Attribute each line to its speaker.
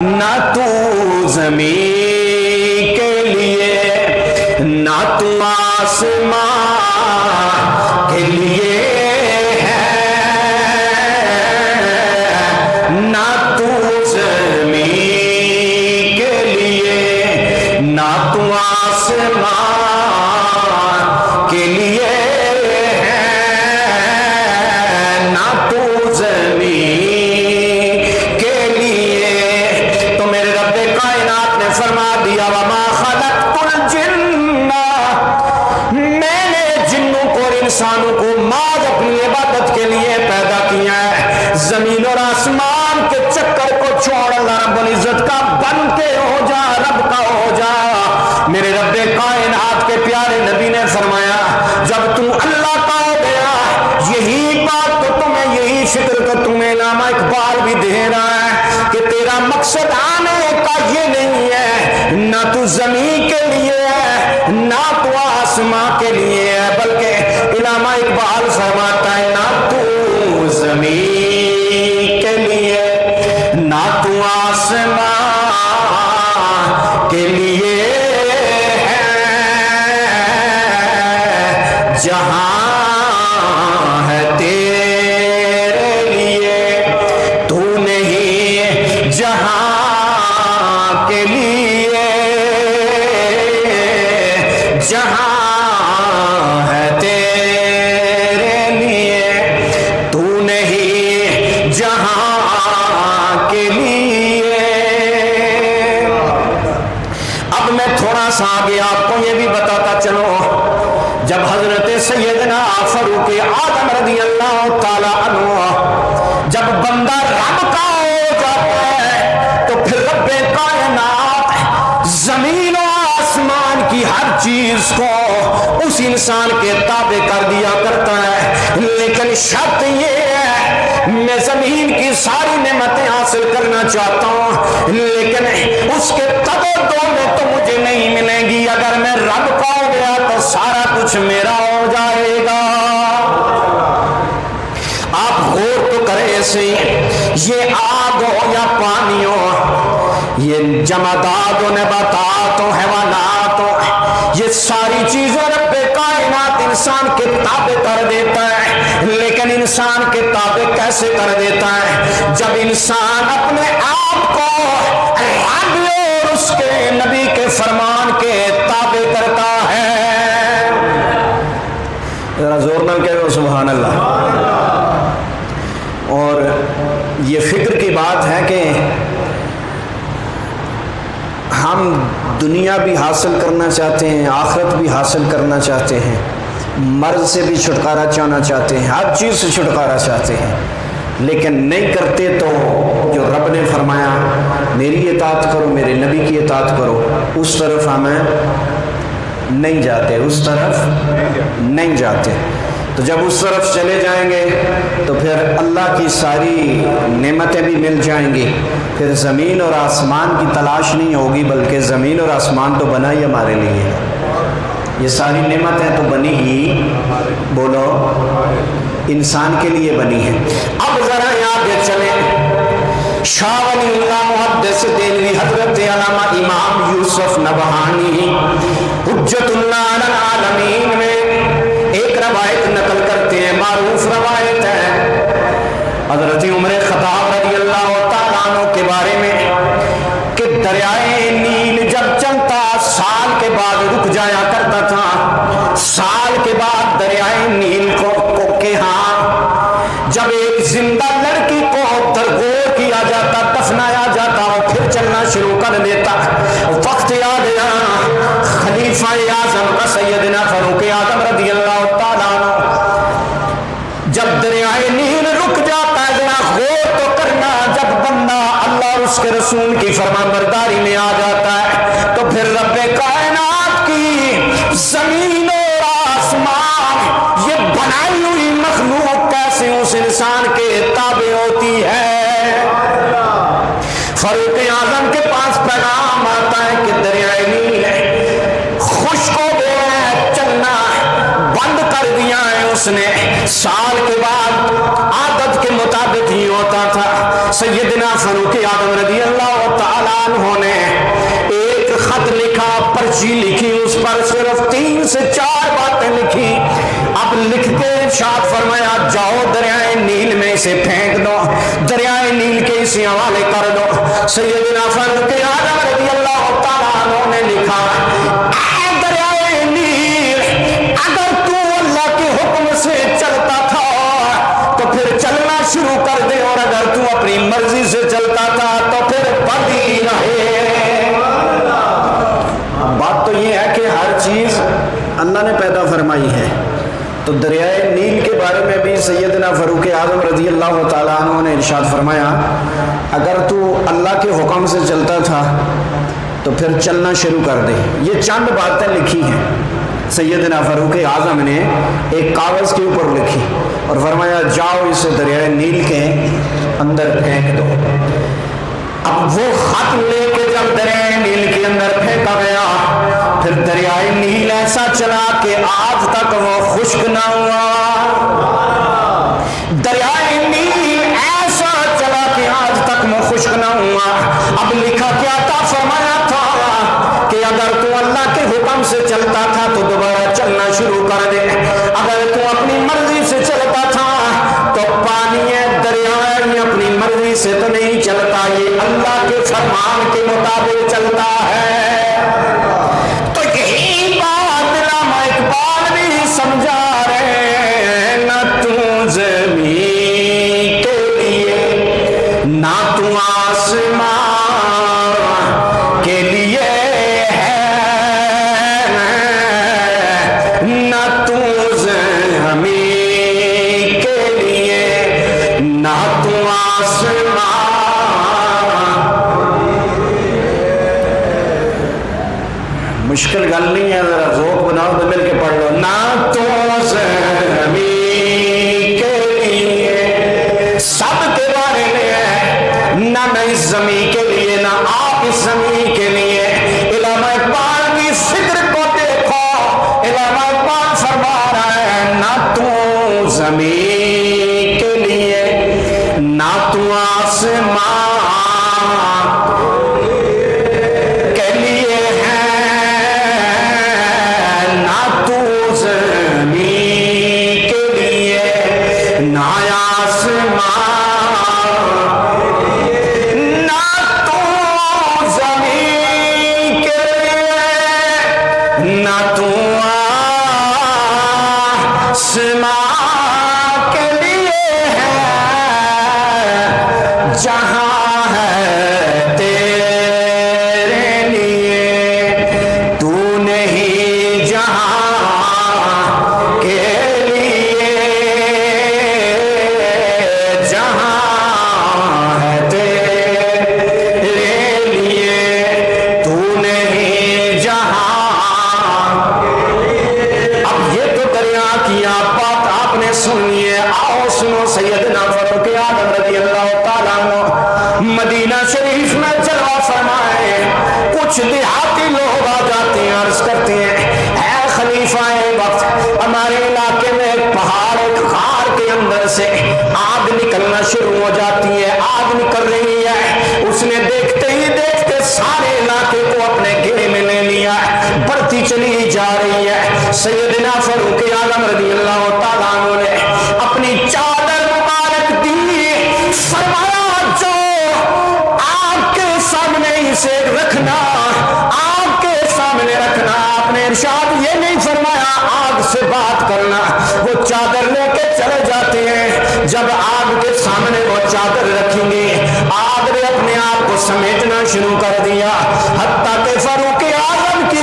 Speaker 1: نہ تو زمین کے لیے نہ تو آسمان کے لیے ہے، نہ تو زمین کے لیے نہ تو آسمان کے لیے ہے، نہ تو زمین کے لیے۔ تو میرے رب کائنات نے فرما دیا وما خلقت الجن، میں نے جنوں کو اور انسانوں کو ماذ اپنی عبادت کے لیے پیدا کیا ہے، زمین اور آسمان کے چکر کو چھوڑ اللہ رب العزت کا بن کے ہو جا، رب کا ہو جا۔ میرے رب کائنات کے پیارے نبی نے فرمایا جب تم اللہ کا ہو گیا، یہی بات تو تمہیں، یہی فکر تو تمہیں علامہ اقبال بھی دے رہا ہے کہ تیرا مقصد آنے کا یہ نہیں ہے نہ تو زمین کے لیے ہے نہ تو آسمان کے لیے ہے، بلکہ علامہ اقبال فرماتا ہے نہ تو زمین کے لیے نہ تو آسمان کے لیے ہے، جہاں ہے تیرے لیے تو نہیں جہاں کے لیے، جہاں ہے تیرے لیے تو نہیں جہاں کے لیے۔ اب میں تھوڑا سا آگے آپ کو یہ بھی بتاتا چلو، جب حضرت سیدنا فاروق اعظم رضی اللہ تعالی عنہ جب بندہ رب کا ہو جاتا ہے تو پھر رب کائنات زمین و آسمان کی ہر چیز کو اس انسان کے تابع کر دیا کرتا ہے، لیکن شرط یہ ہے میں زمین کی ساری نعمتیں حاصل کرنا چاہتا ہوں، لیکن اس کے تبدو میں تو مجھے نہیں ملیں گی، اگر میں رب کا ہو گیا تو سارا کچھ میرا ہو جائے گا۔ آپ غور تو کریں ایسے یہ آگ ہو یا پانی ہو، یہ جمادات و نباتات و حیوانات ہو، یہ ساری چیزیں رب کائنات انسان کے تابع کر دیتا ہے، لیکن انسان کے تابع کیسے کر دیتا ہے؟ جب انسان اپنے آپ کو رب اور اس کے نبی کے فرمان کے تابع کرتا ہے۔ ذرا زور نہ کہو سبحان اللہ۔ اور یہ فکر کی بات ہے کہ ہم دنیا بھی حاصل کرنا چاہتے ہیں، آخرت بھی حاصل کرنا چاہتے ہیں، مرض سے بھی چھٹکارا چاہنا چاہتے ہیں، ہر چیز سے چھٹکارا چاہتے ہیں، لیکن نہیں کرتے تو جو رب نے فرمایا میری اطاعت کرو، میرے نبی کی اطاعت کرو، اس طرف ہمیں نہیں جاتے، اس طرف نہیں جاتے۔ تو جب اس طرف چلے جائیں گے تو پھر اللہ کی ساری نعمتیں بھی مل جائیں گی، پھر زمین اور آسمان کی تلاش نہیں ہوگی، بلکہ زمین اور آسمان تو بنا ہی ہمارے لیے، یہ ساری نعمتیں تو بنی ہی، بولو، انسان کے لیے بنی ہیں۔ اب ذرا آگے چلیں، شاہ ولی اللہ محدث دہلوی حضرت علامہ امام یوسف نبہانی حجت اللہ علی العالمین میں ایک روایت نقل کرتے ہیں، معروف روایت ہے حضرت عمر خطاب رضی اللہ تعالیٰ عنہ کے بارے میں کہ دریائے نیل جب چلتا سال کے بعد رک جایا کرتا تھا، سال کے بعد دریائے نیل کو کے ہاں جب ایک زندہ لڑکی کو درگور کیا جاتا، دفنایا جاتا، اور پھر چلنا شروع کر دیتا، وقت یاد آیا خلیفہ اعظم کا سیدنا فاروق اعظم رضی اللہ تعالیٰ عنہ جب دریائے نیل رک جاتا ہے، ذرا غور تو کرنا، جب بندہ اللہ اور اس کے رسول کی فرمان برداری میں آ جاتا ہے تو پھر رب کائنات کی زمین اور آسمان یہ بنائی ہوئی مخلوق کیسے اس انسان کے تابع ہوتی ہے۔ فاروق اعظم کے پاس پیغام آتا ہے کہ دریائے نیل خشک ہو گیا ہے، چلنا بند کر دیا ہے اس نے، سال کے بعد عادت کے مطابق ہی ہوتا تھا۔ سیدنا فاروق اعظم رضی اللہ تعالی عنہ نے ایک خط لکھا، پرچی لکھی، اس پر صرف 3 سے 4 باتیں لکھی. اب لکھ کے ارشاد فرمایا جاؤ دریائے نیل میں اسے پھینک دو، دریائے نیل کے اسے حوالے کر دو. سیدنا فاروق اعظم رضی اللہ تعالیٰ عنہ نے لکھا اے دریائے نیل، اگر تو اللہ کے حکم سے چلتا تھا تو پھر چلنا شروع کر دے، اور اگر تو اپنی مرضی سے چلتا تھا تو پھر بند ہی رہے. بات تو یہ ہے کہ ہر چیز اللہ نے پیدا فرمائی ہے. تو دریائے نیل کے بارے میں بھی سیدنا فاروق اعظم رضی اللہ تعالیٰ عنہ نے ارشاد فرمایا اگر تو اللہ کے حکم سے چلتا تھا تو پھر چلنا شروع کر دے. یہ چند باتیں لکھی ہیں سیدنا فاروق اعظم نے ایک کاغذ کے اوپر لکھی اور فرمایا جاؤ اسے دریائے نیل کے اندر پھینک دو. اب وہ خط لے کے جب دریائے نیل کے اندر پھینکا گیا، پھر دریائے نیل ایسا چلا کہ آج تک وہ خشک نہ ہوا. دریائے نیل ایسا چلا کہ آج تک وہ خشک نہ ہوا. اب لکھا کیا تھا؟ فرمایا تھا کہ اگر تو اللہ کے حکم سے چلتا تھا تو دوبارہ چلنا شروع کر دے، اگر تو اپنی مرضی سے چلتا تھا تو پانی دریا اپنی مرضی سے تو نہیں چلتا، یہ اللہ کے فرمان کے مطابق چلتا ہے. تو یہی بات علامہ اقبال بھی سمجھا رہے ہیں، نہ تو زمین کے لیے نہ تو آسمان کے لیے ہے، نہ تو زمین کے لیے نہ تو آسمان. مشکل گل نہیں ہے، ذرا ذوق بناؤ تو مل کے پڑھ لو. نہ تو زمین کے لیے سب کے بارے میں ہے، نہ اس زمین کے لیے نہ آپ اس زمین کے لیے. علامہ اقبال کی فکر کو دیکھو، علامہ اقبال فرما رہا ہے نہ تو زمین کے لیے نہ تو آسمان کے لیے ہے، نہ تو زمین کے لیے نہ آسمان، نہ تو زمین کے لیے نہ تو آسمان کے لیے ہے، جہاں ہے تیرے لیے تو نہیں جہاں کے لیے، جہاں ہے تیرے لیے تو نہیں جہاں. اب یہ تو دریا کی بات آپ نے سنی ہے. آؤ سنو سیدنا فاروق اعظم رضی اللہ تعالیٰ عنہ مدینہ شریف میں جلوہ فرمائے. کچھ دیہاتی لوگ آ جاتے ہیں، عرض کرتے ہیں اے خلیفہ وقت ہمارے علاقے میں ایک پہاڑ ایک غار کے اندر سے آگ نکلنا شروع ہو جاتی ہے، آگ نکل رہی ہے. اس نے دیکھتے ہی دیکھتے سارے علاقے کو اپنے گھیرے میں لے لیا، بڑھتی چلی جا رہی ہے. سیدنا فاروق اعظم رضی اللہ تعالیٰ عنہ نے اپنی چادر مبارک دی، فرمایا جو آگ کے سامنے اسے رکھنا، آگ کے سامنے رکھنا. آپ نے ارشاد یہ نہیں فرمایا آگ سے بات کرنا. وہ چادر لے کے چلے جاتے ہیں، جب آگ کے سامنے وہ چادر رکھیں گے آگ نے اپنے آپ کو سمیٹنا شروع کر دیا، حتیٰ کہ فاروق اعظم کی